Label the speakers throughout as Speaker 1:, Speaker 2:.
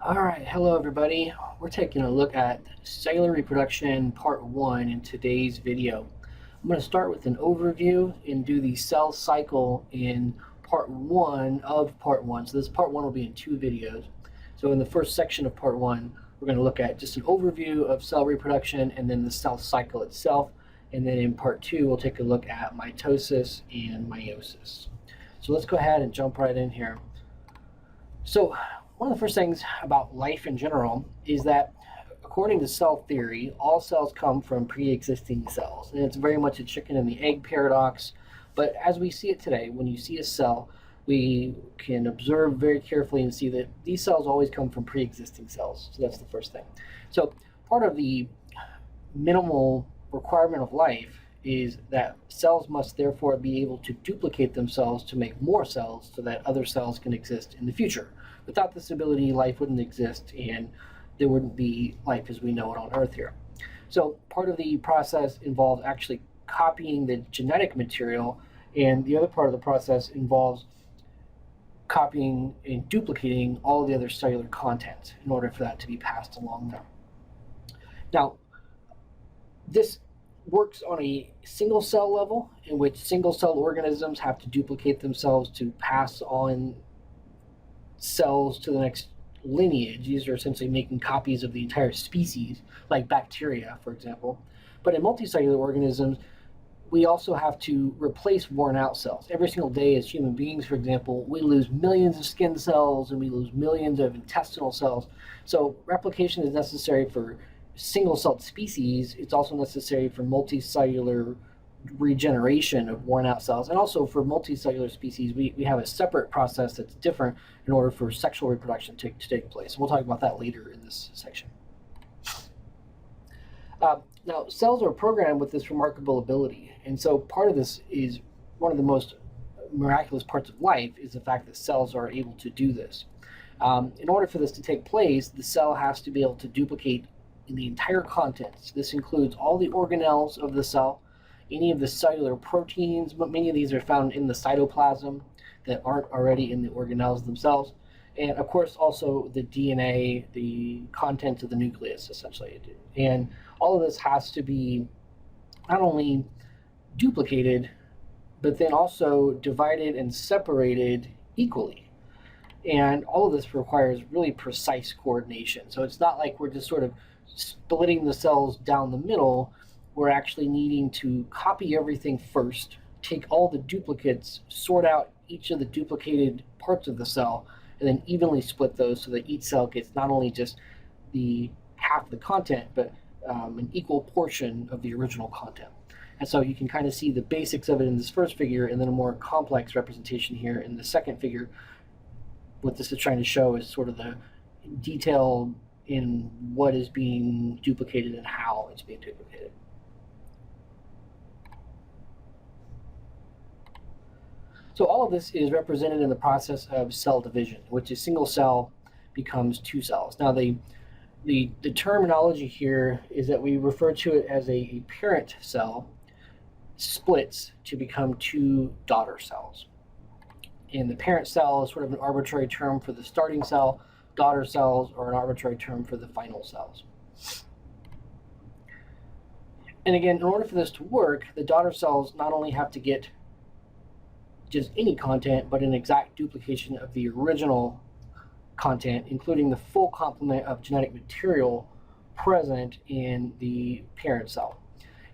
Speaker 1: All right, hello everybody. We're taking a look at cellular reproduction part 1 in today's video. I'm going to start with an overview and do the cell cycle in part 1 of part 1. So this part 1 will be in 2 videos. So in the first section of part 1, we're going to look at just an overview of cell reproduction and then the cell cycle itself. And then in part 2, we'll take a look at mitosis and meiosis. So let's go ahead and jump right in here. So one of the first things about life in general is that according to cell theory, all cells come from pre-existing cells. And it's very much a chicken and the egg paradox. But as we see it today, when you see a cell, we can observe very carefully and see that these cells always come from pre-existing cells. So that's the first thing. So part of the minimal requirement of life is that cells must therefore be able to duplicate themselves to make more cells so that other cells can exist in the future. Without this ability, life wouldn't exist and there wouldn't be life as we know it on Earth here. So part of the process involves actually copying the genetic material, and the other part of the process involves copying and duplicating all the other cellular content in order for that to be passed along there. Now, this works on a single cell level in which single cell organisms have to duplicate themselves to pass on cells to the next lineage. These are essentially making copies of the entire species, like bacteria, for example. But in multicellular organisms, we also have to replace worn out cells. Every single day as human beings, for example, we lose millions of skin cells and we lose millions of intestinal cells. So replication is necessary for single-celled species. It's also necessary for multicellular regeneration of worn out cells, and also for multicellular species we have a separate process that's different in order for sexual reproduction to take place. We'll talk about that later in this section. Now, cells are programmed with this remarkable ability, and so part of this is one of the most miraculous parts of life is the fact that cells are able to do this. In order for this to take place, the cell has to be able to duplicate in the entire contents. This includes all the organelles of the cell, any of the cellular proteins, but many of these are found in the cytoplasm that aren't already in the organelles themselves. And of course, also the DNA, the contents of the nucleus, essentially. And all of this has to be not only duplicated, but then also divided and separated equally. And all of this requires really precise coordination. So it's not like we're just sort of splitting the cells down the middle. We're actually needing to copy everything first, take all the duplicates, sort out each of the duplicated parts of the cell, and then evenly split those so that each cell gets not only just the half of the content, but an equal portion of the original content. And so you can kind of see the basics of it in this first figure, and then a more complex representation here in the second figure. What this is trying to show is sort of the detail in what is being duplicated and how it's being duplicated. So all of this is represented in the process of cell division, which is single cell becomes two cells. Now the terminology here is that we refer to it as a parent cell splits to become two daughter cells. And the parent cell is sort of an arbitrary term for the starting cell. Daughter cells are an arbitrary term for the final cells. And again, in order for this to work, the daughter cells not only have to get just any content, but an exact duplication of the original content, including the full complement of genetic material present in the parent cell.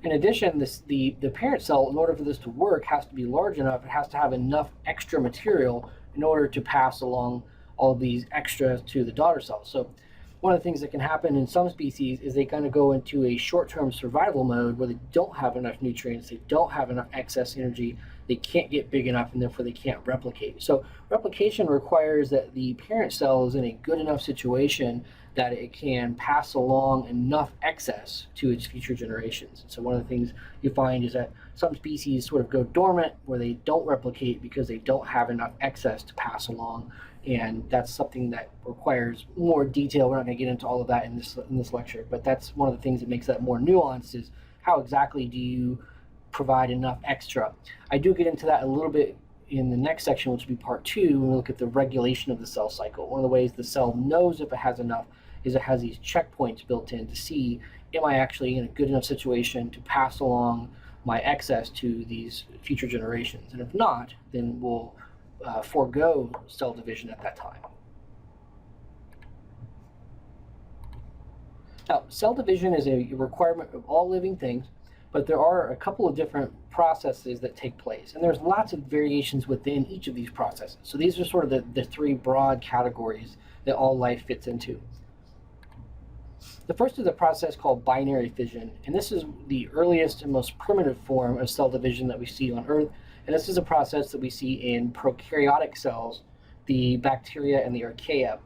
Speaker 1: In addition, the parent cell, in order for this to work, has to be large enough. It has to have enough extra material in order to pass along all of these extras to the daughter cells. So one of the things that can happen in some species is they kind of go into a short-term survival mode where they don't have enough nutrients, they don't have enough excess energy, they can't get big enough, and therefore they can't replicate. So replication requires that the parent cell is in a good enough situation that it can pass along enough excess to its future generations. And so one of the things you find is that some species sort of go dormant where they don't replicate because they don't have enough excess to pass along. And that's something that requires more detail. We're not going to get into all of that in this lecture, but that's one of the things that makes that more nuanced is how exactly do you provide enough extra. I do get into that a little bit in the next section, which will be part 2, when we look at the regulation of the cell cycle. One of the ways the cell knows if it has enough is it has these checkpoints built in to see, am I actually in a good enough situation to pass along my excess to these future generations? And if not, then we'll forego cell division at that time. Now, cell division is a requirement of all living things, but there are a couple of different processes that take place, and there's lots of variations within each of these processes. So these are sort of the 3 broad categories that all life fits into. The first is a process called binary fission, and this is the earliest and most primitive form of cell division that we see on Earth, and this is a process that we see in prokaryotic cells, the bacteria and the archaea.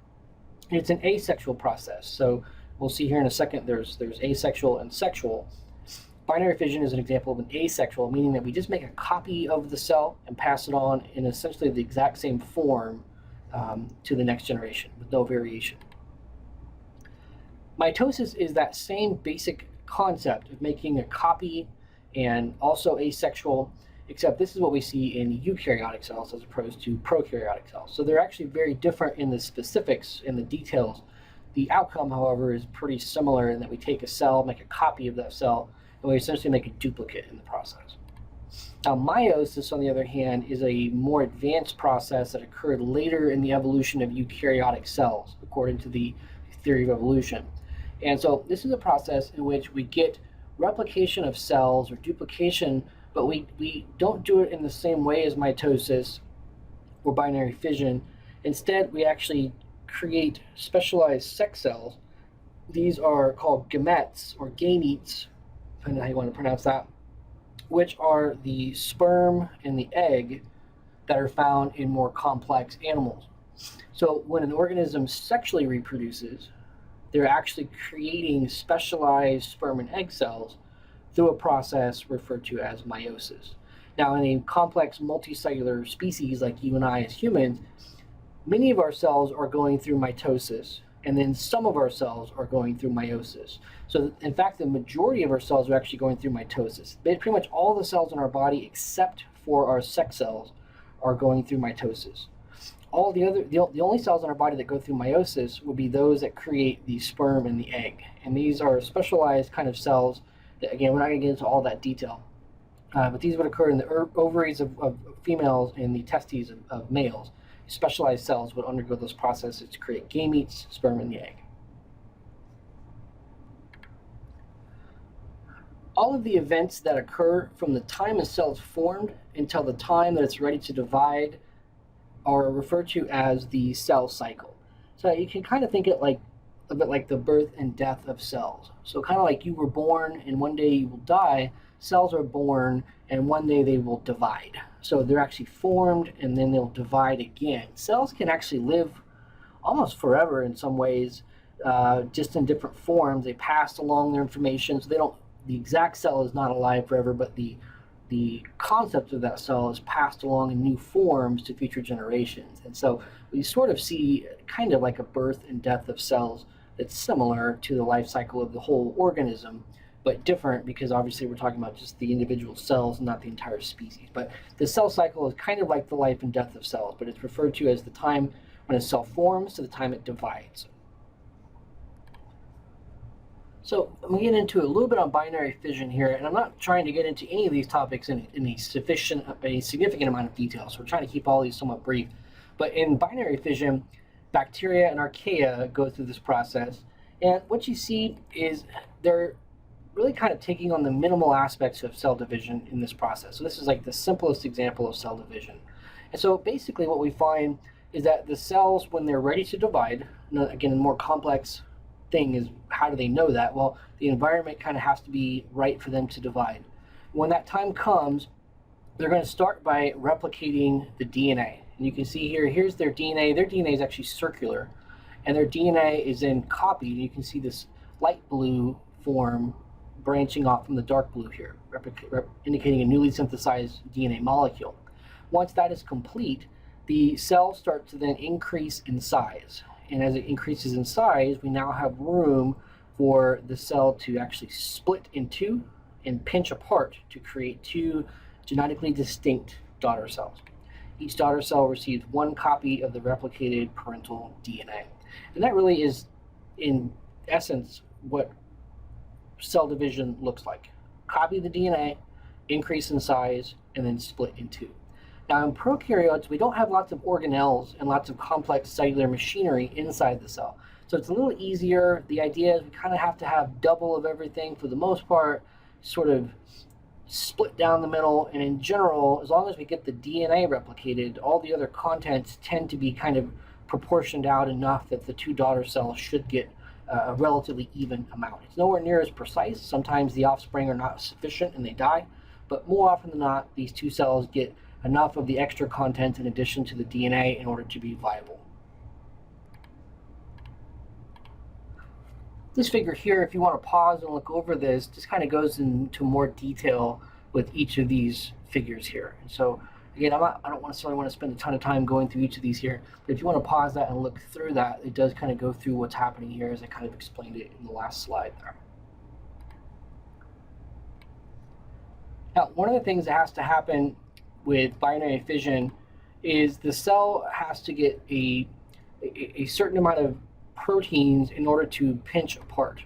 Speaker 1: And it's an asexual process, so we'll see here in a second there's asexual and sexual. Binary fission is an example of an asexual, meaning that we just make a copy of the cell and pass it on in essentially the exact same form to the next generation with no variation. Mitosis is that same basic concept of making a copy and also asexual, except this is what we see in eukaryotic cells as opposed to prokaryotic cells. So they're actually very different in the specifics, in the details. The outcome, however, is pretty similar in that we take a cell, make a copy of that cell, and we essentially make a duplicate in the process. Now, meiosis, on the other hand, is a more advanced process that occurred later in the evolution of eukaryotic cells, according to the theory of evolution. And so this is a process in which we get replication of cells or duplication, but we don't do it in the same way as mitosis or binary fission. Instead, we actually create specialized sex cells. These are called gametes or gametes, depending on how you want to pronounce that, which are the sperm and the egg that are found in more complex animals. So when an organism sexually reproduces, they're actually creating specialized sperm and egg cells through a process referred to as meiosis. Now, in a complex multicellular species like you and I as humans, many of our cells are going through mitosis, and then some of our cells are going through meiosis. So in fact, the majority of our cells are actually going through mitosis. Pretty much all the cells in our body, except for our sex cells, are going through mitosis. The only cells in our body that go through meiosis would be those that create the sperm and the egg. And these are specialized kind of cells that, again, we're not going to get into all that detail. But these would occur in the ovaries of females and the testes of males. Specialized cells would undergo those processes to create gametes, sperm, and the egg. All of the events that occur from the time a cell is formed until the time that it's ready to divide are referred to as the cell cycle. So you can kind of think it like a bit like the birth and death of cells. So kind of like you were born and one day you will die, cells are born and one day they will divide. So they're actually formed and then they'll divide again. Cells can actually live almost forever in some ways, just in different forms. They pass along their information, so the exact cell is not alive forever, but the concept of that cell is passed along in new forms to future generations. And so we sort of see kind of like a birth and death of cells that's similar to the life cycle of the whole organism, but different because obviously we're talking about just the individual cells and not the entire species. But the cell cycle is kind of like the life and death of cells, but it's referred to as the time when a cell forms to the time it divides. So I'm going to get into a little bit on binary fission here, and I'm not trying to get into any of these topics in a significant amount of detail, so we're trying to keep all these somewhat brief. But in binary fission, bacteria and archaea go through this process, and what you see is they're really kind of taking on the minimal aspects of cell division in this process. So this is like the simplest example of cell division. And so basically what we find is that the cells, when they're ready to divide, again, a more complex thing is how do they know that? Well, the environment kind of has to be right for them to divide. When that time comes, they're going to start by replicating the DNA. And you can see here, here's their DNA. Their DNA is actually circular, and their DNA is then copied. And you can see this light blue form branching off from the dark blue here, indicating a newly synthesized DNA molecule. Once that is complete, the cells start to then increase in size. And as it increases in size, we now have room for the cell to actually split in two and pinch apart to create two genetically distinct daughter cells. Each daughter cell receives one copy of the replicated parental DNA. And that really is, in essence, what cell division looks like. Copy the DNA, increase in size, and then split in two. Now in prokaryotes, we don't have lots of organelles and lots of complex cellular machinery inside the cell. So it's a little easier. The idea is we kind of have to have double of everything for the most part, sort of split down the middle. And in general, as long as we get the DNA replicated, all the other contents tend to be kind of proportioned out enough that the two daughter cells should get a relatively even amount. It's nowhere near as precise. Sometimes the offspring are not sufficient and they die, but more often than not, these two cells get enough of the extra content in addition to the DNA in order to be viable. This figure here, if you want to pause and look over this, just kind of goes into more detail with each of these figures here. And so again, I don't necessarily want to spend a ton of time going through each of these here, but if you want to pause that and look through that, it does kind of go through what's happening here as I kind of explained it in the last slide there. Now, one of the things that has to happen with binary fission is the cell has to get a certain amount of proteins in order to pinch apart.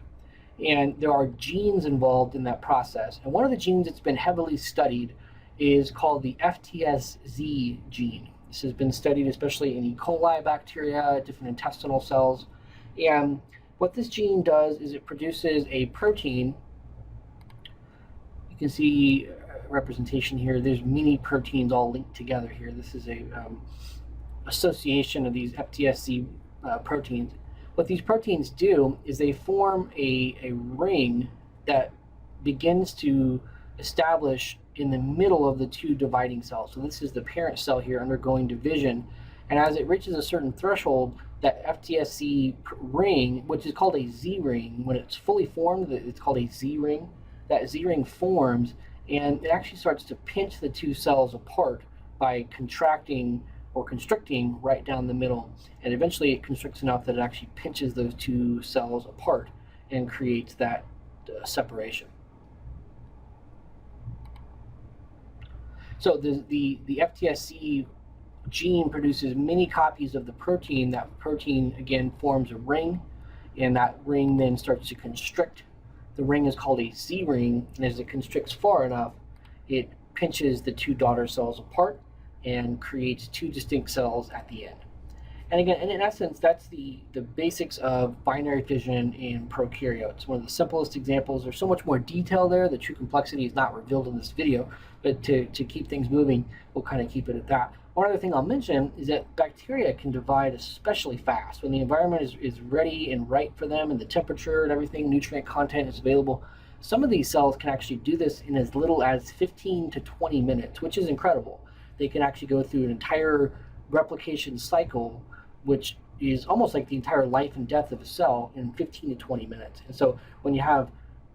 Speaker 1: And there are genes involved in that process. And one of the genes that's been heavily studied is called the FTSZ gene. This has been studied especially in E. coli bacteria, different intestinal cells. And what this gene does is it produces a protein. You can see representation here. There's many proteins all linked together here. This is a association of these FTSZ proteins. What these proteins do is they form a ring that begins to establish in the middle of the two dividing cells. So this is the parent cell here undergoing division, and as it reaches a certain threshold, that FTSZ ring, which is called a Z ring, when it's fully formed, it's called a Z ring. That Z ring forms, and it actually starts to pinch the two cells apart by contracting or constricting right down the middle. And eventually it constricts enough that it actually pinches those two cells apart and creates that separation. So the FTSZ gene produces many copies of the protein. That protein, again, forms a ring, and that ring then starts to constrict. The ring is called a Z ring, and as it constricts far enough, it pinches the two daughter cells apart and creates two distinct cells at the end. And again, and in essence, that's the basics of binary fission in prokaryotes. One of the simplest examples. There's so much more detail there. The true complexity is not revealed in this video, but to keep things moving, we'll kind of keep it at that. One other thing I'll mention is that bacteria can divide especially fast. When the environment is ready and right for them, and the temperature and everything, nutrient content is available, some of these cells can actually do this in as little as 15 to 20 minutes, which is incredible. They can actually go through an entire replication cycle, which is almost like the entire life and death of a cell, in 15 to 20 minutes. And so when you have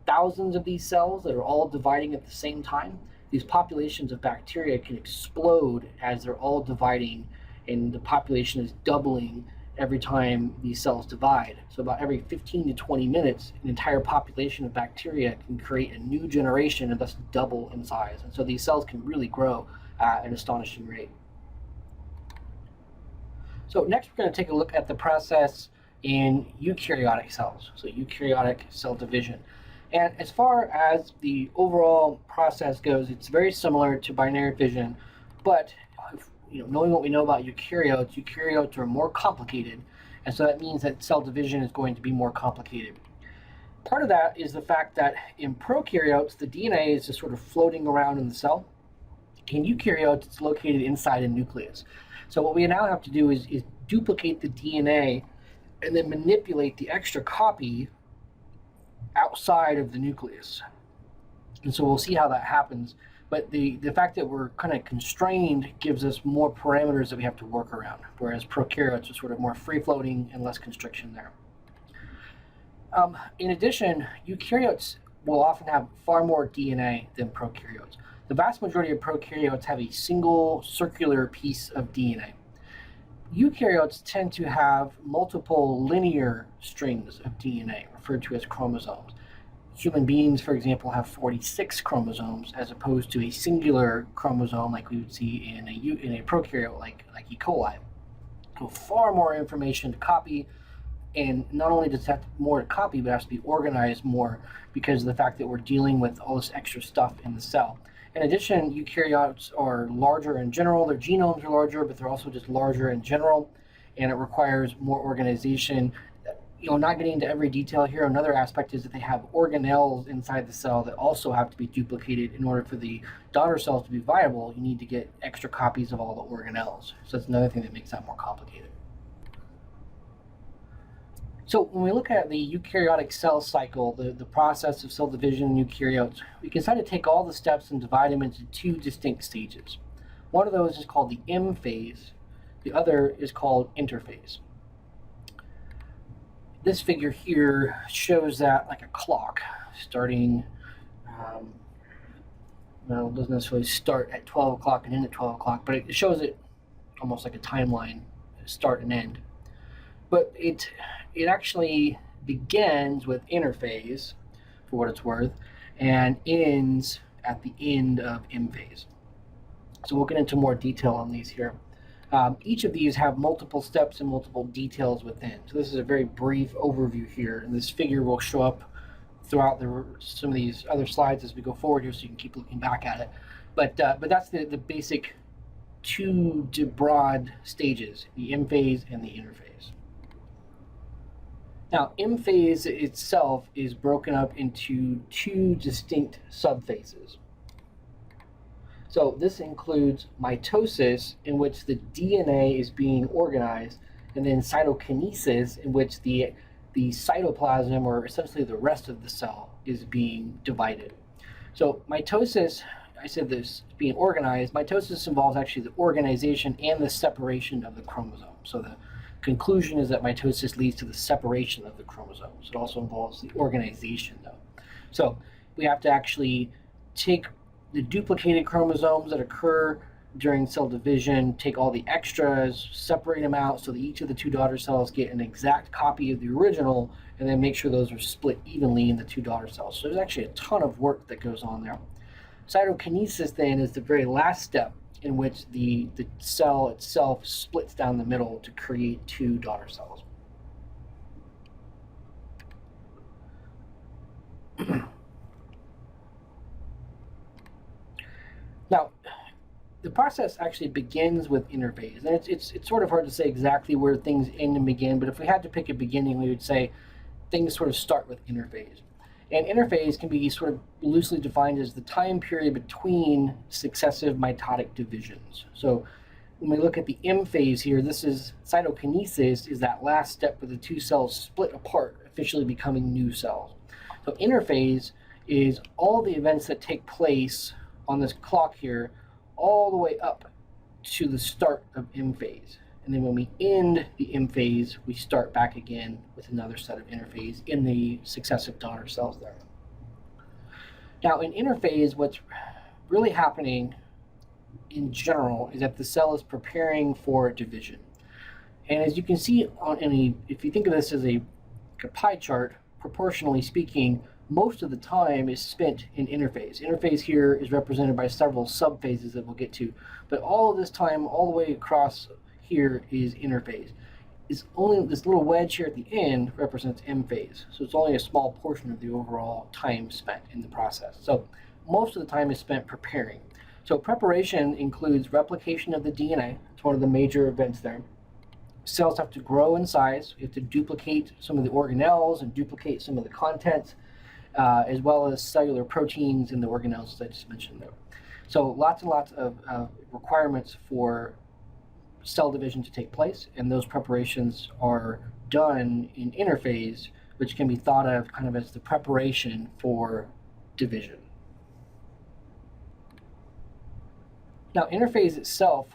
Speaker 1: thousands of these cells that are all dividing at the same time, these populations of bacteria can explode as they're all dividing, and the population is doubling every time these cells divide. So about every 15 to 20 minutes, an entire population of bacteria can create a new generation and thus double in size. And so these cells can really grow at an astonishing rate. So next we're going to take a look at the process in eukaryotic cells, so eukaryotic cell division. And as far as the overall process goes, it's very similar to binary fission, but knowing what we know about eukaryotes are more complicated, and so that means that cell division is going to be more complicated. Part of that is the fact that in prokaryotes, the DNA is just sort of floating around in the cell. In eukaryotes, it's located inside a nucleus. So what we now have to do is duplicate the DNA and then manipulate the extra copy outside of the nucleus. And so we'll see how that happens. But the fact that we're kind of constrained gives us more parameters that we have to work around, whereas prokaryotes are sort of more free-floating and less constriction there. In addition, eukaryotes will often have far more DNA than prokaryotes. The vast majority of prokaryotes have a single circular piece of DNA. Eukaryotes tend to have multiple linear strings of DNA, referred to as chromosomes. Human beings, for example, have 46 chromosomes as opposed to a singular chromosome like we would see in a prokaryote like E. coli. So far more information to copy, and not only does it have more to copy, but it has to be organized more because of the fact that we're dealing with all this extra stuff in the cell. In addition, eukaryotes are larger in general. Their genomes are larger, but they're also just larger in general, and it requires more organization. Not getting into every detail here, another aspect is that they have organelles inside the cell that also have to be duplicated in order for the daughter cells to be viable. You need to get extra copies of all the organelles. So that's another thing that makes that more complicated. So when we look at the eukaryotic cell cycle, the process of cell division in eukaryotes, we can kind of take all the steps and divide them into two distinct stages. One of those is called the M phase. The other is called interphase. This figure here shows that like a clock starting, well, it doesn't necessarily start at 12 o'clock and end at 12 o'clock, but it shows it almost like a timeline, start and end. But it actually begins with interphase, for what it's worth, and ends at the end of M phase. So we'll get into more detail on these here. Each of these have multiple steps and multiple details within. So this is a very brief overview here, and this figure will show up throughout some of these other slides as we go forward here, so you can keep looking back at it. But that's the basic two broad stages, the M phase and the interphase. Now, M phase itself is broken up into two distinct subphases. So this includes mitosis, in which the DNA is being organized, and then cytokinesis, in which the cytoplasm, or essentially the rest of the cell, is being divided. So mitosis, I said this being organized, mitosis involves actually the organization and the separation of the chromosome. So the conclusion is that mitosis leads to the separation of the chromosomes. It also involves the organization, though. So we have to actually take the duplicated chromosomes that occur during cell division, take all the extras, separate them out so that each of the two daughter cells get an exact copy of the original, and then make sure those are split evenly in the two daughter cells. So there's actually a ton of work that goes on there. Cytokinesis then is the very last step, in which the cell itself splits down the middle to create two daughter cells. Now, the process actually begins with interphase, and it's sort of hard to say exactly where things end and begin, but if we had to pick a beginning, we would say things sort of start with interphase. And interphase can be sort of loosely defined as the time period between successive mitotic divisions. So when we look at the M phase here, this is cytokinesis, is that last step where the two cells split apart, officially becoming new cells. So interphase is all the events that take place on this clock here, all the way up to the start of M phase. And then when we end the M phase, we start back again with another set of interphase in the successive daughter cells there. Now in interphase, what's really happening in general is that the cell is preparing for division. And as you can see if you think of this as a pie chart, proportionally speaking, most of the time is spent in interphase. Interphase here is represented by several subphases that we'll get to, but all of this time, all the way across here is interphase. It's only this little wedge here at the end represents M phase, so it's only a small portion of the overall time spent in the process. So most of the time is spent preparing. So preparation includes replication of the DNA. It's one of the major events there. Cells have to grow in size. You have to duplicate some of the organelles and duplicate some of the contents, as well as cellular proteins in the organelles, as I just mentioned there. So lots and lots of requirements for cell division to take place, and those preparations are done in interphase, which can be thought of kind of as the preparation for division. Now, interphase itself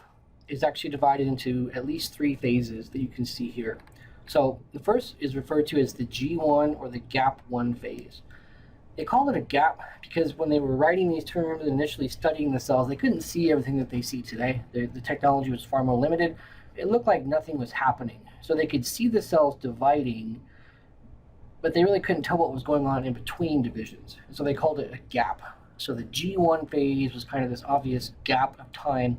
Speaker 1: is actually divided into at least three phases that you can see here. So the first is referred to as the G1 or the gap 1 phase. They call it a gap because when they were writing these terms and initially studying the cells, they couldn't see everything that they see today. The technology was far more limited. It looked like nothing was happening. So they could see the cells dividing, but they really couldn't tell what was going on in between divisions. And so they called it a gap. So the G1 phase was kind of this obvious gap of time.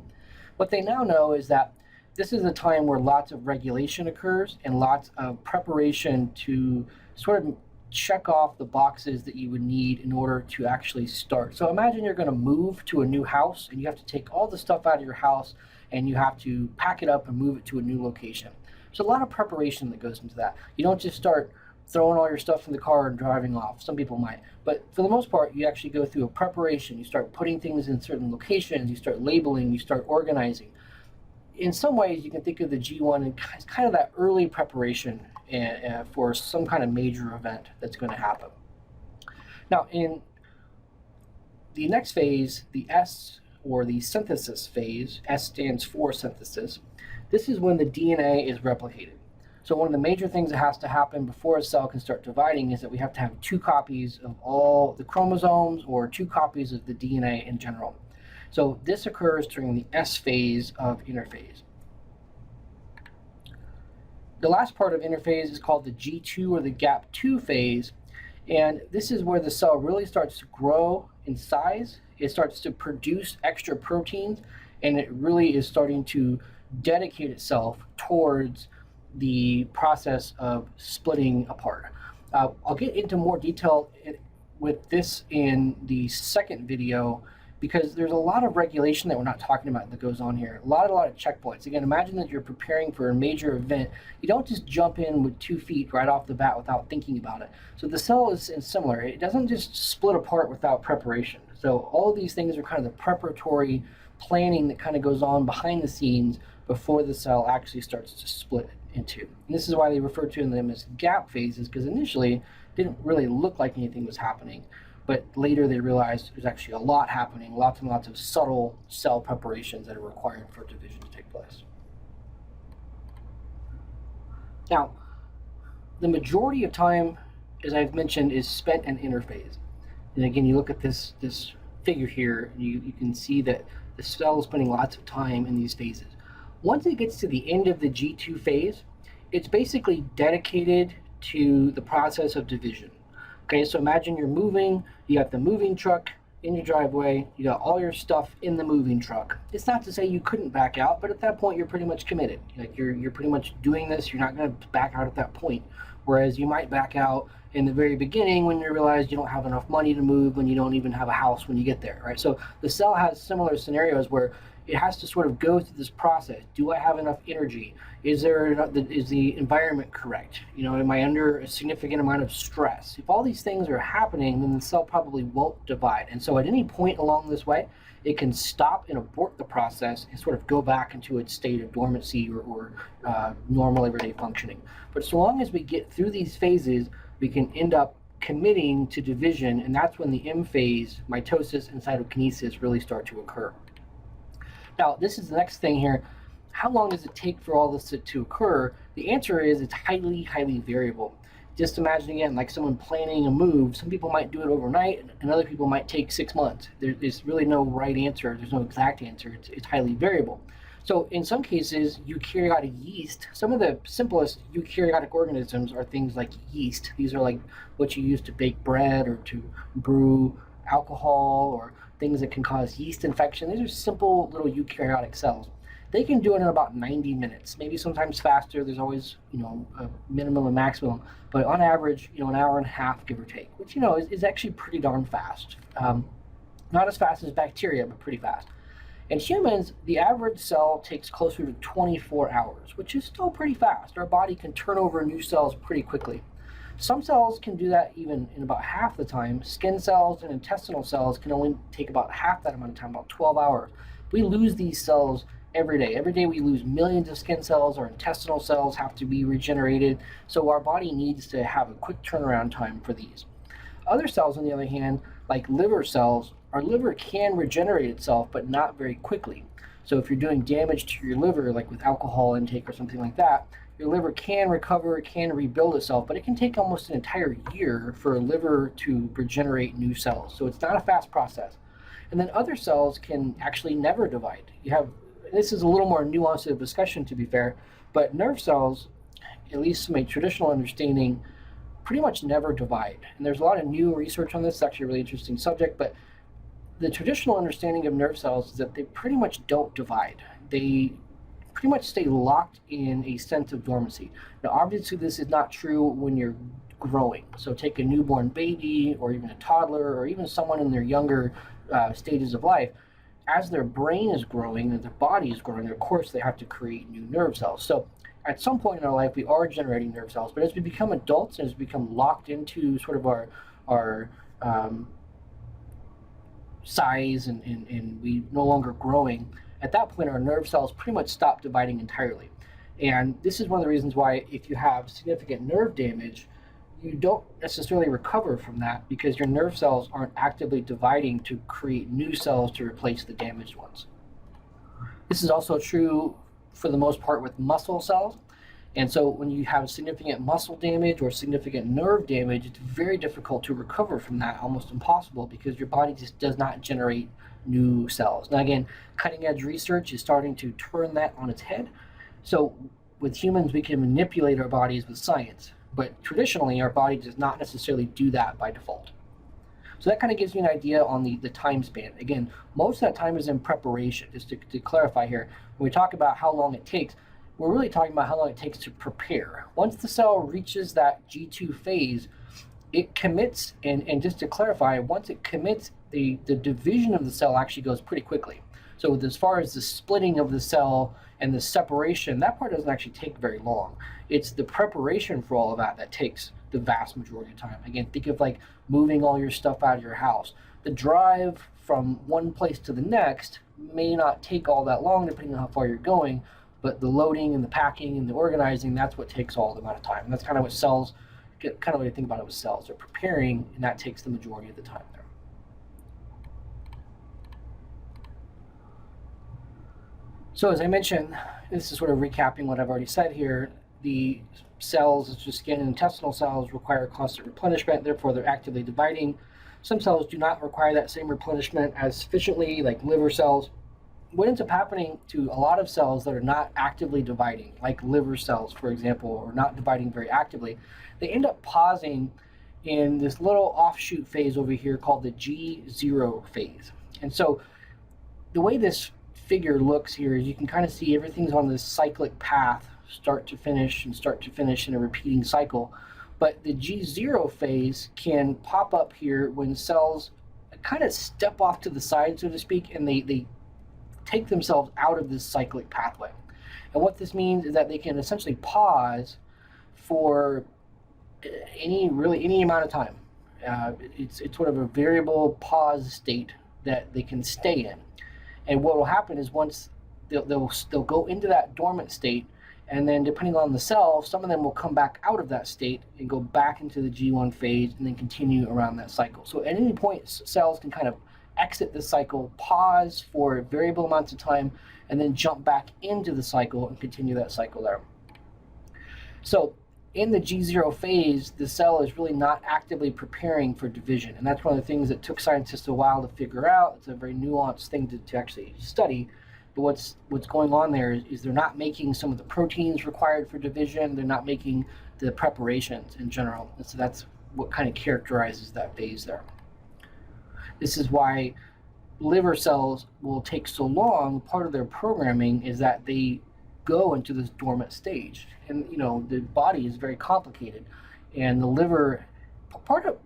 Speaker 1: What they now know is that this is a time where lots of regulation occurs and lots of preparation to sort of check off the boxes that you would need in order to actually start. So imagine you're going to move to a new house and you have to take all the stuff out of your house and you have to pack it up and move it to a new location. There's a lot of preparation that goes into that. You don't just start throwing all your stuff in the car and driving off. Some people might, but for the most part, you actually go through a preparation. You start putting things in certain locations, you start labeling, you start organizing. In some ways, you can think of the G1 as kind of that early preparation for some kind of major event that's going to happen. Now, in the next phase, the S, or the synthesis phase, S stands for synthesis, this is when the DNA is replicated. So one of the major things that has to happen before a cell can start dividing is that we have to have 2 copies of all the chromosomes or 2 copies of the DNA in general. So this occurs during the S phase of interphase. The last part of interphase is called the G2 or the gap 2 phase, and this is where the cell really starts to grow in size. It starts to produce extra proteins, and it really is starting to dedicate itself towards the process of splitting apart. I'll get into more detail with this in the second video, because there's a lot of regulation that we're not talking about that goes on here. A lot of checkpoints. Again, imagine that you're preparing for a major event. You don't just jump in with 2 feet right off the bat without thinking about it. So the cell is similar. It doesn't just split apart without preparation. So all of these things are kind of the preparatory planning that kind of goes on behind the scenes before the cell actually starts to split into. And this is why they refer to them as gap phases, because initially it didn't really look like anything was happening. But later they realized there's actually a lot happening, lots and lots of subtle cell preparations that are required for division to take place. Now, the majority of time, as I've mentioned, is spent in interphase. And again, you look at this figure here, and you can see that the cell is spending lots of time in these phases. Once it gets to the end of the G2 phase, it's basically dedicated to the process of division. Okay, so imagine you're moving, you got the moving truck in your driveway, you got all your stuff in the moving truck. It's not to say you couldn't back out, but at that point you're pretty much committed. Like you're pretty much doing this, you're not going to back out at that point. Whereas you might back out in the very beginning when you realize you don't have enough money to move, when you don't even have a house when you get there, right? So the cell has similar scenarios where it has to sort of go through this process. Do I have enough energy? Is the environment correct? You know, am I under a significant amount of stress? If all these things are happening, then the cell probably won't divide. And so at any point along this way, it can stop and abort the process and sort of go back into its state of dormancy or normal everyday functioning. But so long as we get through these phases, we can end up committing to division, and that's when the M phase, mitosis and cytokinesis, really start to occur. Now, this is the next thing here. How long does it take for all this to occur? The answer is it's highly, highly variable. Just imagine again, like someone planning a move. Some people might do it overnight, and other people might take 6 months. There's really no right answer. There's no exact answer. It's highly variable. So in some cases, eukaryotic yeast, some of the simplest eukaryotic organisms are things like yeast. These are like what you use to bake bread or to brew alcohol, or things that can cause yeast infection. These are simple little eukaryotic cells. They can do it in about 90 minutes, maybe sometimes faster. There's always, a minimum and maximum, but on average, an hour and a half, give or take, which, is actually pretty darn fast. Not as fast as bacteria, but pretty fast. In humans, the average cell takes closer to 24 hours, which is still pretty fast. Our body can turn over new cells pretty quickly. Some cells can do that even in about half the time. Skin cells and intestinal cells can only take about half that amount of time, about 12 hours. We lose these cells every day. Every day we lose millions of skin cells. Our intestinal cells have to be regenerated. So our body needs to have a quick turnaround time for these. Other cells, on the other hand, like liver cells, our liver can regenerate itself, but not very quickly. So if you're doing damage to your liver, like with alcohol intake or something like that, your liver can recover, it can rebuild itself, but it can take almost an entire year for a liver to regenerate new cells. So it's not a fast process. And then other cells can actually never divide. This is a little more nuanced of discussion, to be fair, but nerve cells, at least from a traditional understanding, pretty much never divide. And there's a lot of new research on this. It's actually a really interesting subject, but the traditional understanding of nerve cells is that they pretty much don't divide. They pretty much stay locked in a sense of dormancy. Now, obviously, this is not true when you're growing. So take a newborn baby or even a toddler or even someone in their younger stages of life. As their brain is growing and their body is growing, of course, they have to create new nerve cells. So at some point in our life, we are generating nerve cells, but as we become adults and as we become locked into sort of our size and we no longer growing, at that point our nerve cells pretty much stop dividing entirely. And this is one of the reasons why if you have significant nerve damage, you don't necessarily recover from that because your nerve cells aren't actively dividing to create new cells to replace the damaged ones. This is also true for the most part with muscle cells. And so when you have significant muscle damage or significant nerve damage, it's very difficult to recover from that, almost impossible, because your body just does not generate new cells. Now again, cutting edge research is starting to turn that on its head. So with humans, we can manipulate our bodies with science, but traditionally our body does not necessarily do that by default. So that kind of gives you an idea on the time span. Again, most of that time is in preparation. Just to clarify here, when we talk about how long it takes, we're really talking about how long it takes to prepare. Once the cell reaches that G2 phase, it commits, and just to clarify, once it commits, the division of the cell actually goes pretty quickly. So as far as the splitting of the cell and the separation, that part doesn't actually take very long. It's the preparation for all of that that takes the vast majority of time. Again, think of like moving all your stuff out of your house. The drive from one place to the next may not take all that long depending on how far you're going, but the loading and the packing and the organizing, that's what takes all the amount of time. And that's kind of what cells, kind of what you think about it with cells. They're preparing, and that takes the majority of the time there. So as I mentioned, this is sort of recapping what I've already said here. The cells, such as skin and intestinal cells, require constant replenishment, therefore they're actively dividing. Some cells do not require that same replenishment as sufficiently, like liver cells. What ends up happening to a lot of cells that are not actively dividing, like liver cells, for example, or not dividing very actively, they end up pausing in this little offshoot phase over here called the G0 phase. And so the way this figure looks here is you can kind of see everything's on this cyclic path, start to finish and start to finish in a repeating cycle. But the G0 phase can pop up here when cells kind of step off to the side, so to speak, and they take themselves out of this cyclic pathway. And what this means is that they can essentially pause for any amount of time. It's sort of a variable pause state that they can stay in. And what will happen is once they'll go into that dormant state, and then depending on the cell, some of them will come back out of that state and go back into the G1 phase and then continue around that cycle. So at any point, cells can kind of exit the cycle, pause for variable amounts of time, and then jump back into the cycle and continue that cycle there. So in the G0 phase, the cell is really not actively preparing for division. And that's one of the things that took scientists a while to figure out. It's a very nuanced thing to actually study. But what's going on there is they're not making some of the proteins required for division. They're not making the preparations in general. And so that's what kind of characterizes that phase there. This is why liver cells will take so long. Part of their programming is that they go into this dormant stage. And the body is very complicated. And the liver, part of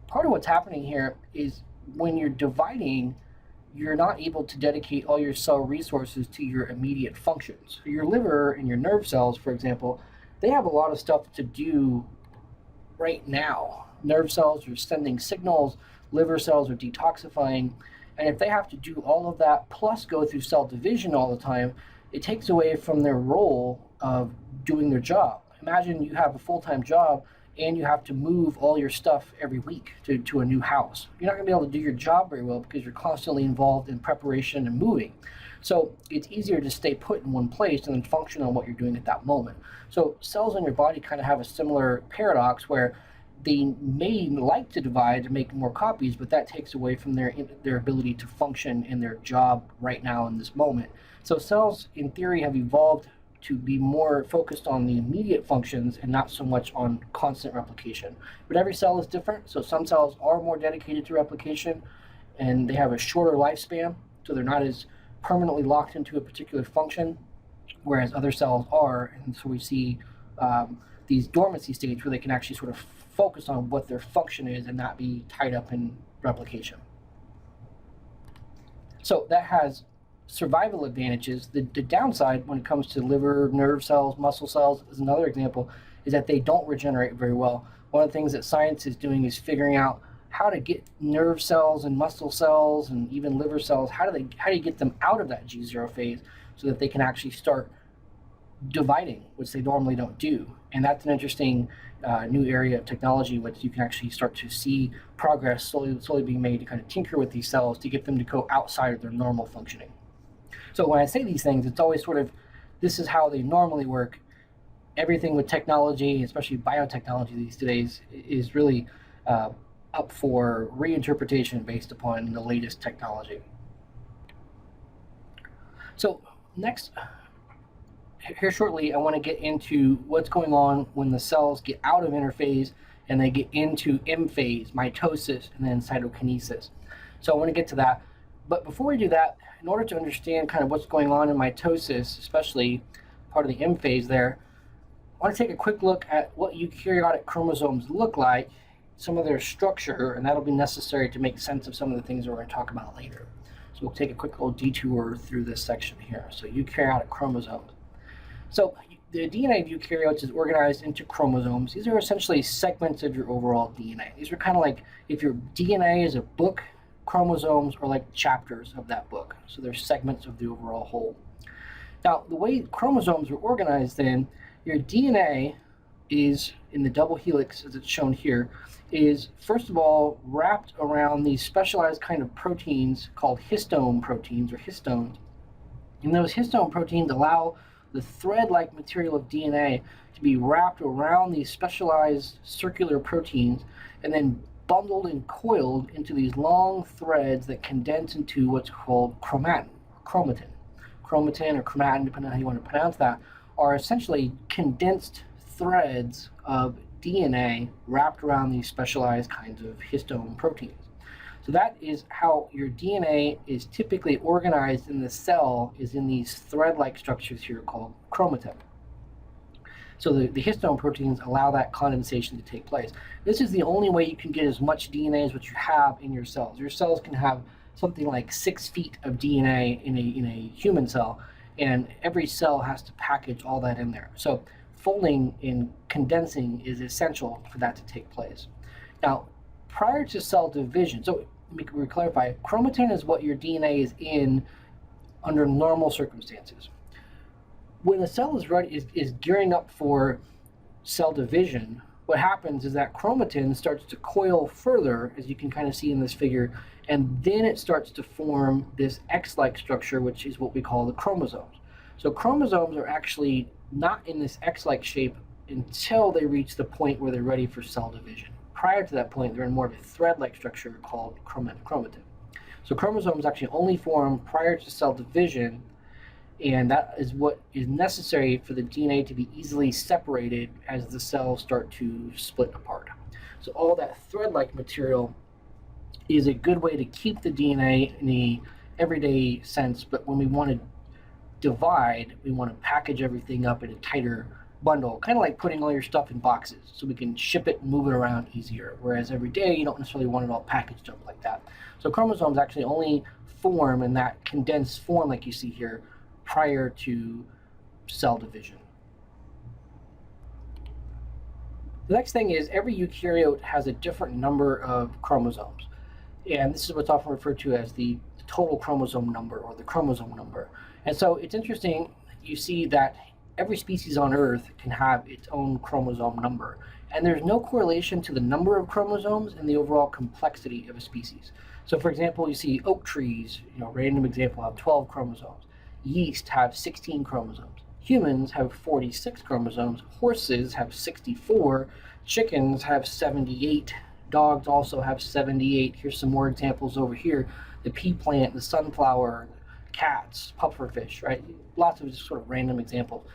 Speaker 1: what's happening here is when you're dividing, you're not able to dedicate all your cell resources to your immediate functions. So your liver and your nerve cells, for example, they have a lot of stuff to do right now. Nerve cells are sending signals, liver cells are detoxifying, and if they have to do all of that plus go through cell division all the time, it takes away from their role of doing their job. Imagine you have a full-time job and you have to move all your stuff every week to a new house. You're not going to be able to do your job very well because you're constantly involved in preparation and moving. So it's easier to stay put in one place and then function on what you're doing at that moment. So cells in your body kind of have a similar paradox where they may like to divide and make more copies, but that takes away from their ability to function in their job right now in this moment. So cells, in theory, have evolved to be more focused on the immediate functions and not so much on constant replication. But every cell is different, so some cells are more dedicated to replication and they have a shorter lifespan, so they're not as permanently locked into a particular function, whereas other cells are. And so we see these dormancy states where they can actually sort of focus on what their function is and not be tied up in replication. So that has survival advantages. The downside when it comes to liver, nerve cells, muscle cells is another example, is that they don't regenerate very well. One of the things that science is doing is figuring out how to get nerve cells and muscle cells and even liver cells, how do you get them out of that G0 phase so that they can actually start dividing, which they normally don't do. And that's an interesting new area of technology, which you can actually start to see progress slowly being made to kind of tinker with these cells to get them to go outside of their normal functioning. So when I say these things, it's always sort of, this is how they normally work. Everything with technology, especially biotechnology these days, is really up for reinterpretation based upon the latest technology. So next, here shortly, I want to get into what's going on when the cells get out of interphase and they get into M phase, mitosis, and then cytokinesis. So I want to get to that. But before we do that, in order to understand kind of what's going on in mitosis, especially part of the M phase there, I want to take a quick look at what eukaryotic chromosomes look like, some of their structure, and that'll be necessary to make sense of some of the things that we're going to talk about later. So we'll take a quick little detour through this section here. So eukaryotic chromosomes. So the DNA of eukaryotes is organized into chromosomes. These are essentially segments of your overall DNA. These are kind of like if your DNA is a book, chromosomes are like chapters of that book. So they're segments of the overall whole. Now, the way chromosomes are organized then, your DNA is in the double helix, as it's shown here, is first of all wrapped around these specialized kind of proteins called histone proteins or histones. And those histone proteins allow the thread-like material of DNA to be wrapped around these specialized circular proteins and then bundled and coiled into these long threads that condense into what's called chromatin. Chromatin or chromatin, depending on how you want to pronounce that, are essentially condensed threads of DNA wrapped around these specialized kinds of histone proteins. So that is how your DNA is typically organized in the cell, is in these thread-like structures here called chromatin. So the histone proteins allow that condensation to take place. This is the only way you can get as much DNA as what you have in your cells. Your cells can have something like 6 feet of DNA in a human cell, and every cell has to package all that in there. So folding and condensing is essential for that to take place. Now, prior to cell division, so let me clarify, chromatin is what your DNA is in under normal circumstances. When a cell is ready, is gearing up for cell division, what happens is that chromatin starts to coil further, as you can kind of see in this figure, and then it starts to form this X-like structure, which is what we call the chromosomes. So chromosomes are actually not in this X-like shape until they reach the point where they're ready for cell division. Prior to that point, they're in more of a thread-like structure called chromatin. So chromosomes actually only form prior to cell division, and that is what is necessary for the DNA to be easily separated as the cells start to split apart. So all that thread-like material is a good way to keep the DNA in the everyday sense, but when we want to divide, we want to package everything up in a tighter bundle, kind of like putting all your stuff in boxes so we can ship it and move it around easier, whereas every day you don't necessarily want it all packaged up like that. So chromosomes actually only form in that condensed form like you see here prior to cell division. The next thing is every eukaryote has a different number of chromosomes, and this is what's often referred to as the total chromosome number or the chromosome number. And so it's interesting, you see that every species on Earth can have its own chromosome number, and there's no correlation to the number of chromosomes and the overall complexity of a species. So for example, you see oak trees, random example, have 12 chromosomes. Yeast have 16 chromosomes. Humans have 46 chromosomes. Horses have 64. Chickens have 78. Dogs also have 78. Here's some more examples over here. The pea plant, the sunflower, cats, pufferfish, right? Lots of just sort of random examples.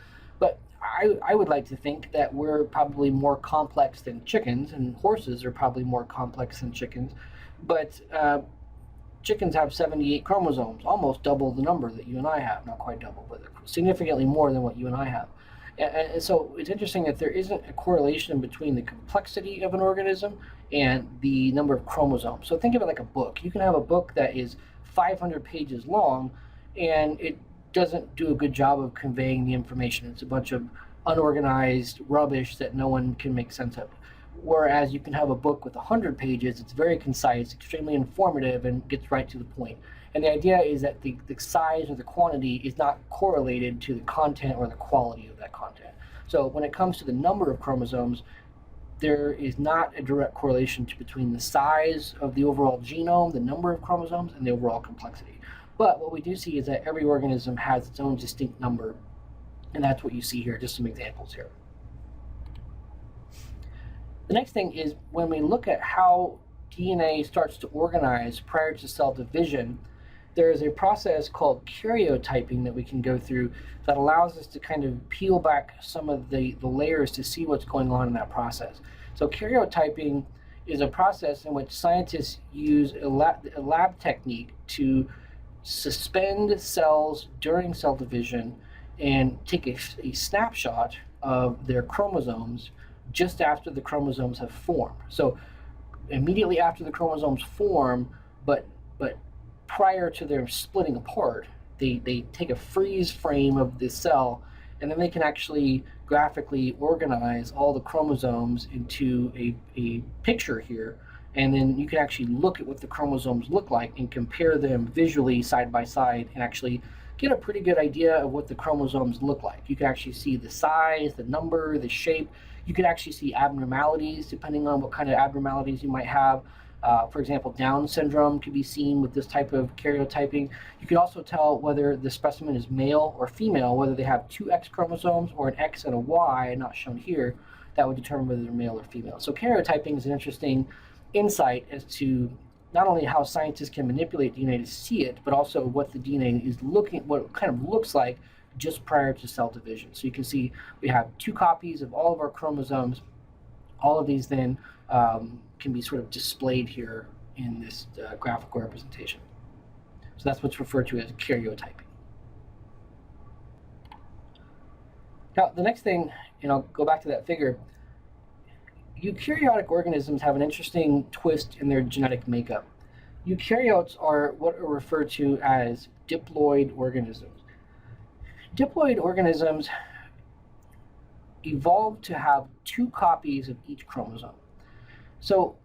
Speaker 1: But I would like to think that we're probably more complex than chickens, and horses are probably more complex than chickens. But chickens have 78 chromosomes, almost double the number that you and I have. Not quite double, but significantly more than what you and I have. And so it's interesting that there isn't a correlation between the complexity of an organism and the number of chromosomes. So think of it like a book. You can have a book that is 500 pages long, and it doesn't do a good job of conveying the information. It's a bunch of unorganized rubbish that no one can make sense of. Whereas you can have a book with 100 pages, it's very concise, extremely informative, and gets right to the point. And the idea is that the size or the quantity is not correlated to the content or the quality of that content. So when it comes to the number of chromosomes, there is not a direct correlation between the size of the overall genome, the number of chromosomes, and the overall complexity. But what we do see is that every organism has its own distinct number, and that's what you see here, just some examples here. The next thing is when we look at how DNA starts to organize prior to cell division, there is a process called karyotyping that we can go through that allows us to kind of peel back some of the layers to see what's going on in that process. So karyotyping is a process in which scientists use a lab technique to suspend cells during cell division and take a snapshot of their chromosomes just after the chromosomes have formed. So immediately after the chromosomes form, but prior to their splitting apart, they take a freeze frame of the cell, and then they can actually graphically organize all the chromosomes into a picture here. And then you can actually look at what the chromosomes look like and compare them visually side by side and actually get a pretty good idea of what the chromosomes look like. You can actually see the size, the number, the shape. You can actually see abnormalities depending on what kind of abnormalities you might have. For example, Down syndrome can be seen with this type of karyotyping. You can also tell whether the specimen is male or female, whether they have two X chromosomes or an X and a Y, not shown here. That would determine whether they're male or female. So karyotyping is an interesting insight as to not only how scientists can manipulate DNA to see it, but also what the DNA is what it kind of looks like just prior to cell division. So you can see we have 2 copies of all of our chromosomes. All of these then can be sort of displayed here in this graphical representation. So that's what's referred to as karyotyping. Now, the next thing, go back to that figure. Eukaryotic organisms have an interesting twist in their genetic makeup. Eukaryotes are what are referred to as diploid organisms. Diploid organisms evolved to have 2 copies of each chromosome. So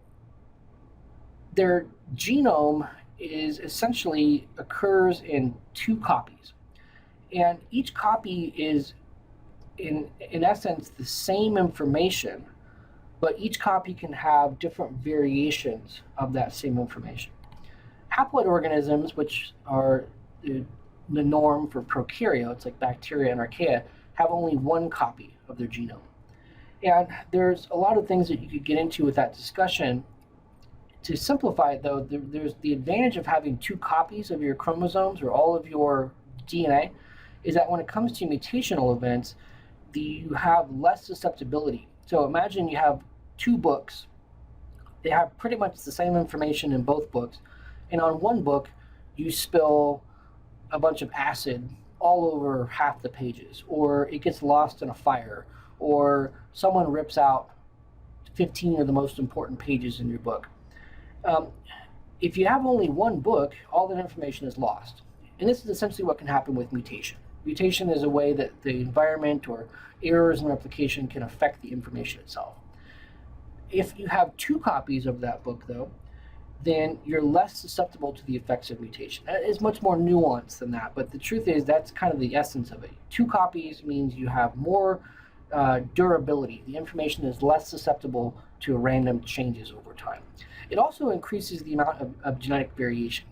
Speaker 1: their genome essentially occurs in 2 copies. And each copy is, in essence, the same information, but each copy can have different variations of that same information. Haploid organisms, which are the norm for prokaryotes like bacteria and archaea, have only 1 copy of their genome. And there's a lot of things that you could get into with that discussion. To simplify it, though, there's the advantage of having 2 copies of your chromosomes or all of your DNA is that when it comes to mutational events, you have less susceptibility. So imagine you have 2 books. They have pretty much the same information in both books. And on one book, you spill a bunch of acid all over half the pages, or it gets lost in a fire, or someone rips out 15 of the most important pages in your book. If you have only one book, all that information is lost. And this is essentially what can happen with mutation. Mutation is a way that the environment or errors in replication can affect the information itself. If you have 2 copies of that book, though, then you're less susceptible to the effects of mutation. It is much more nuanced than that, but the truth is that's kind of the essence of it. 2 copies means you have more durability. The information is less susceptible to random changes over time. It also increases the amount of genetic variation.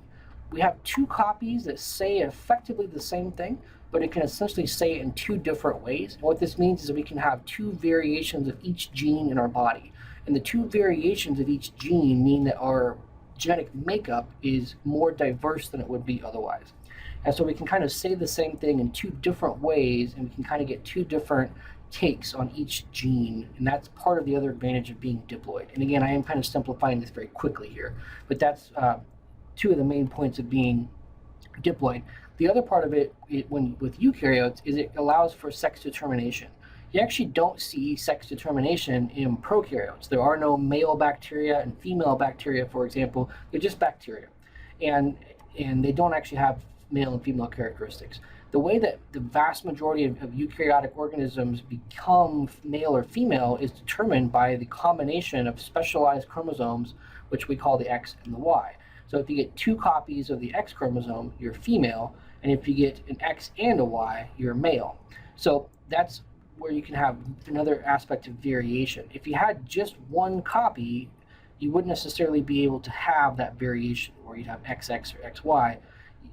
Speaker 1: We have 2 copies that say effectively the same thing, but it can essentially say it in 2 different ways. And what this means is that we can have 2 variations of each gene in our body. And the 2 variations of each gene mean that our genetic makeup is more diverse than it would be otherwise. And so we can kind of say the same thing in two different ways, and we can kind of get two different takes on each gene, and that's part of the other advantage of being diploid. And again, I am kind of simplifying this very quickly here, but that's two of the main points of being diploid. The other part of it, when with eukaryotes, is it allows for sex determination. You actually don't see sex determination in prokaryotes. There are no male bacteria and female bacteria, for example. They're just bacteria, and they don't actually have male and female characteristics. The way that the vast majority of eukaryotic organisms become male or female is determined by the combination of specialized chromosomes, which we call the X and the Y. So if you get two copies of the X chromosome, you're female, and if you get an X and a Y, you're male. So that's where you can have another aspect of variation. If you had just one copy, you wouldn't necessarily be able to have that variation where you'd have XX or XY.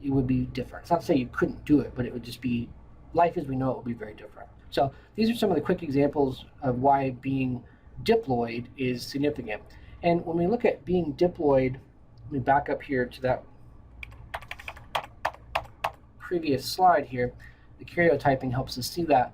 Speaker 1: It would be different. It's not to say you couldn't do it, but it would just be, life as we know it would be very different. So these are some of the quick examples of why being diploid is significant. And when we look at being diploid, let me back up here to that previous slide here. The karyotyping helps us see that.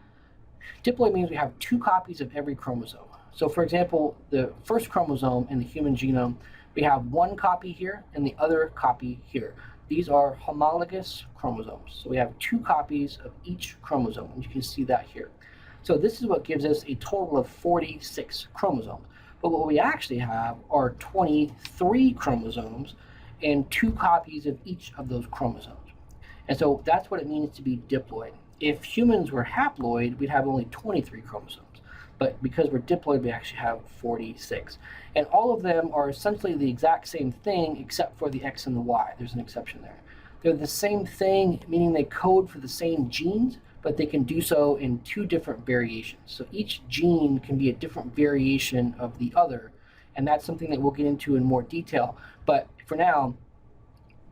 Speaker 1: Diploid means we have two copies of every chromosome. So for example, the first chromosome in the human genome, we have one copy here and the other copy here. These are homologous chromosomes. So we have two copies of each chromosome, and you can see that here. So this is what gives us a total of 46 chromosomes. But what we actually have are 23 chromosomes and two copies of each of those chromosomes. And so that's what it means to be diploid. If humans were haploid, we'd have only 23 chromosomes. But because we're diploid, we actually have 46. And all of them are essentially the exact same thing except for the X and the Y. There's an exception there. They're the same thing, meaning they code for the same genes, but they can do so in two different variations. So each gene can be a different variation of the other, and that's something that we'll get into in more detail. But for now,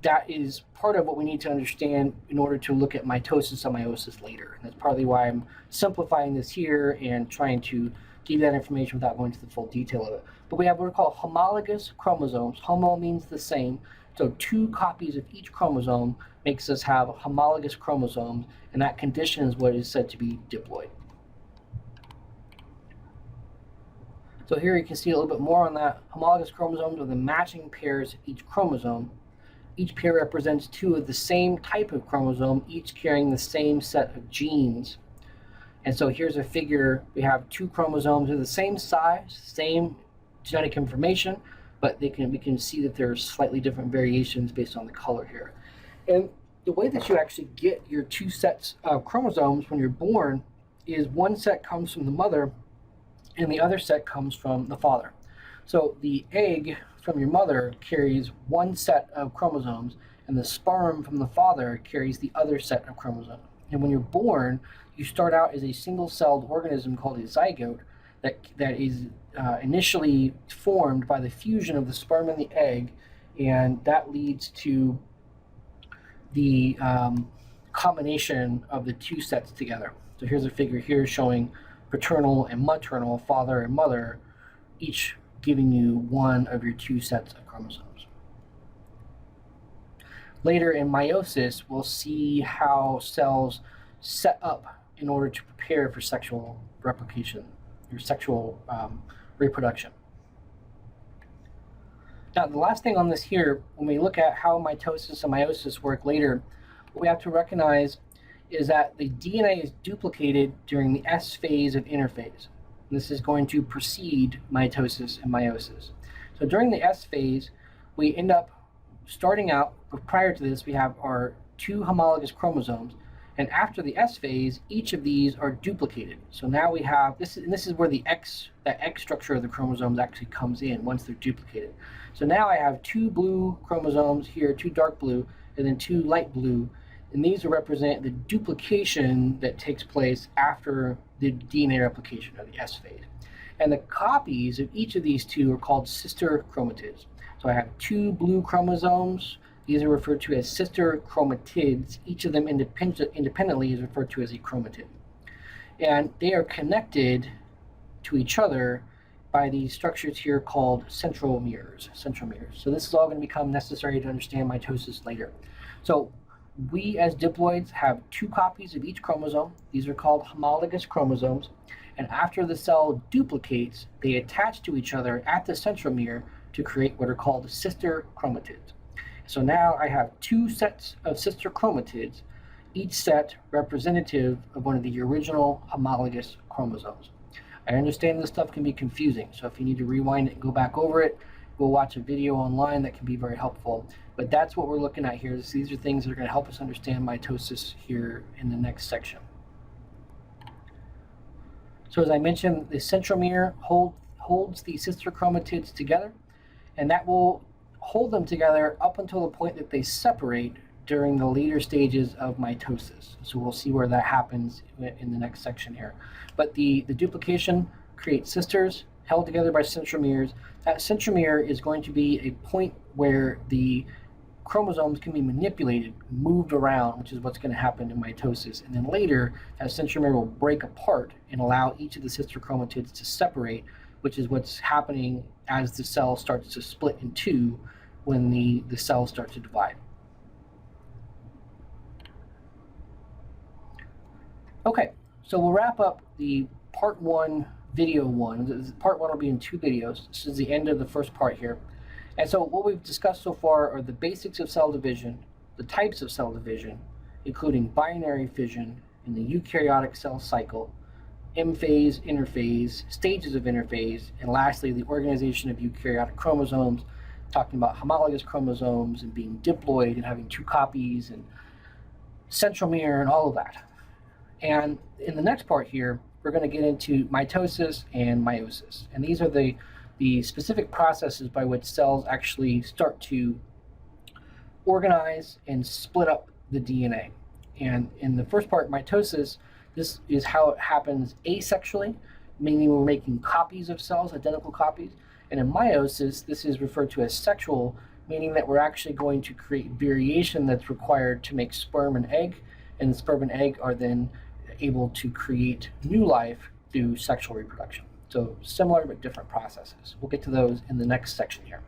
Speaker 1: that is part of what we need to understand in order to look at mitosis and meiosis later. And that's partly why I'm simplifying this here and trying to give that information without going into the full detail of it. But we have what are called homologous chromosomes. Homo means the same. So two copies of each chromosome makes us have homologous chromosomes, and that condition is what is said to be diploid. So here you can see a little bit more on that. Homologous chromosomes are the matching pairs of each chromosome. Each pair represents two of the same type of chromosome, each carrying the same set of genes. And so here's a figure. We have two chromosomes of the same size, same genetic information, but we can see that there's slightly different variations based on the color here. And the way that you actually get your two sets of chromosomes when you're born is one set comes from the mother and the other set comes from the father. So the egg from your mother carries one set of chromosomes, and the sperm from the father carries the other set of chromosomes. And when you're born, you start out as a single-celled organism called a zygote that is initially formed by the fusion of the sperm and the egg, and that leads to the combination of the two sets together. So here's a figure here showing paternal and maternal, father and mother, each giving you one of your two sets of chromosomes. Later in meiosis, we'll see how cells set up in order to prepare for sexual replication or sexual reproduction. Now, the last thing on this here, when we look at how mitosis and meiosis work later, what we have to recognize is that the DNA is duplicated during the S phase of interphase. This is going to precede mitosis and meiosis. So during the S phase, we end up starting out, prior to this, we have our two homologous chromosomes, and after the S phase, each of these are duplicated. So now we have, this is where that X structure of the chromosomes actually comes in once they're duplicated. So now I have two blue chromosomes here, two dark blue, and then two light blue, and these represent the duplication that takes place after the DNA replication of the S phase. And the copies of each of these two are called sister chromatids. So I have two blue chromosomes. These are referred to as sister chromatids. Each of them independently is referred to as a chromatid. And they are connected to each other by these structures here called centromeres. So this is all going to become necessary to understand mitosis later. So we as diploids have 2 copies of each chromosome. These are called homologous chromosomes. And after the cell duplicates, they attach to each other at the centromere to create what are called sister chromatids. So now I have 2 sets of sister chromatids, each set representative of one of the original homologous chromosomes. I understand this stuff can be confusing, so if you need to rewind it and go back over it, go watch a video online that can be very helpful. But that's what we're looking at here. These are things that are going to help us understand mitosis here in the next section. So as I mentioned, the centromere holds the sister chromatids together, and that will hold them together up until the point that they separate during the later stages of mitosis. So we'll see where that happens in the next section here. But the duplication creates sisters held together by centromeres. That centromere is going to be a point where the chromosomes can be manipulated, moved around, which is what's going to happen in mitosis. And then later, that centromere will break apart and allow each of the sister chromatids to separate, which is what's happening as the cell starts to split in 2 when the cells start to divide. Okay, so we'll wrap up the part 1, video 1. Part 1 will be in 2 videos. This is the end of the first part here. And so what we've discussed so far are the basics of cell division, the types of cell division, including binary fission in the eukaryotic cell cycle, M phase, interphase, stages of interphase, and lastly, the organization of eukaryotic chromosomes, talking about homologous chromosomes and being diploid and having 2 copies and centromere and all of that. And in the next part here, we're going to get into mitosis and meiosis. And these are the specific processes by which cells actually start to organize and split up the DNA. And in the first part, mitosis, this is how it happens asexually, meaning we're making copies of cells, identical copies. And in meiosis, this is referred to as sexual, meaning that we're actually going to create variation that's required to make sperm and egg. And the sperm and egg are then able to create new life through sexual reproduction. So similar but different processes. We'll get to those in the next section here.